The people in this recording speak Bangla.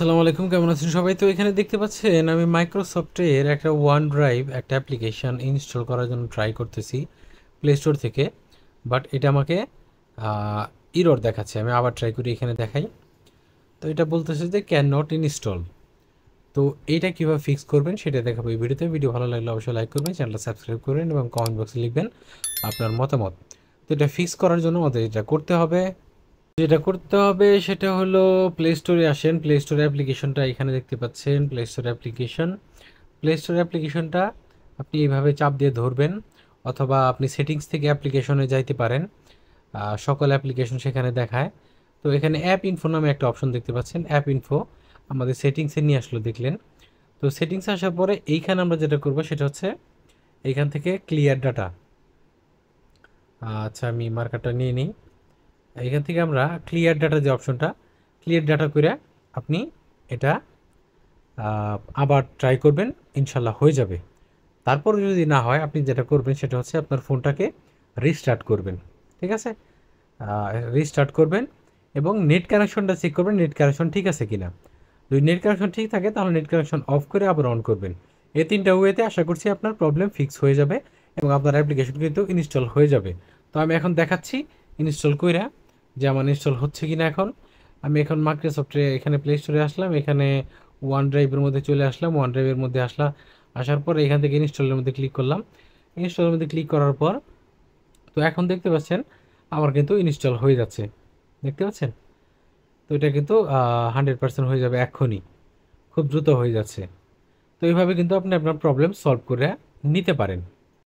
আসসালামু আলাইকুম, কেমন আছেন সবাই? তো এখানে দেখতে পাচ্ছেন আমি মাইক্রোসফটের একটা ওয়ান ড্রাইভ একটা অ্যাপ্লিকেশান ইনস্টল করার জন্য ট্রাই করতেছি প্লে স্টোর থেকে। বাট এটা আমাকে ইরর দেখাচ্ছে। আমি আবার ট্রাই করি, এখানে দেখাই। তো এটা বলতেছে যে ক্যান নট ইনস্টল। তো এইটা কীভাবে ফিক্স করবেন সেটা দেখাবো এই ভিডিওতে। ভিডিও ভালো লাগলে অবশ্যই লাইক করবেন, চ্যানেলটা সাবস্ক্রাইব করবেন এবং কমেন্ট বক্সে লিখবেন আপনার মতামত। তো এটা ফিক্স করার জন্য আমাদের এটা করতে হবে। যেটা করতে হবে সেটা হলো প্লে স্টোরে আসেন। প্লে স্টোর অ্যাপ্লিকেশনটা এখানে দেখতে পাচ্ছেন, প্লে স্টোর অ্যাপ্লিকেশনটা আপনি এইভাবে চাপ দিয়ে ধরবেন, অথবা আপনি সেটিংস থেকে অ্যাপ্লিকেশনে যাইতে পারেন। সকল অ্যাপ্লিকেশন সেখানে দেখায়। তো এখানে অ্যাপ ইনফো নামে একটা অপশন দেখতে পাচ্ছেন, অ্যাপ ইনফো আমাদের সেটিংসে নিয়ে আসলো দেখলেন। তো সেটিংসে আসার পরে এইখানে আমরা যেটা করব সেটা হচ্ছে এইখান থেকে ক্লিয়ার ডাটা। আচ্ছা, আমি মার্কারটা নিয়ে নিই। এখান থেকে আমরা ক্লিয়ার ডাটা যে অপশনটা, ক্লিয়ার ডাটা করে আপনি এটা আবার ট্রাই করবেন, ইনশাল্লাহ হয়ে যাবে। তারপর যদি না হয় আপনি যেটা করবেন সেটা হচ্ছে আপনার ফোনটাকে রিস্টার্ট করবেন। ঠিক আছে, রিস্টার্ট করবেন এবং নেট কানেকশনটা চেক করবেন নেট কানেকশন ঠিক আছে কিনা। যদি নেট কানেকশন ঠিক থাকে তাহলে নেট কানেকশন অফ করে আবার অন করবেন। এই তিনটা ওয়েতে আশা করছি আপনার প্রবলেম ফিক্স হয়ে যাবে এবং আপনার অ্যাপ্লিকেশন কিন্তু ইনস্টল হয়ে যাবে। তো আমি এখন দেখাচ্ছি ইনস্টল কইরা যে আমার ইনস্টল হচ্ছে কিনা। আমি এখন মাইক্রোসফটে এখানে প্লে স্টোরে আসলাম, এখানে ওয়ান ড্রাইভের মধ্যে চলে আসলাম, ওয়ান ড্রাইভের মধ্যে আসার পর এখান থেকে ইনস্টলের মধ্যে ক্লিক করলাম। ইনস্টলের মধ্যে ক্লিক করার পর তো এখন দেখতে পাচ্ছেন আমার কিন্তু ইনস্টল হয়ে যাচ্ছে, দেখতে পাচ্ছেন। তো এটা কিন্তু 100% হয়ে যাবে এক্ষুনি, খুব দ্রুত হয়ে যাচ্ছে। তো এইভাবে কিন্তু আপনি আপনার প্রবলেম সলভ করে নিতে পারেন।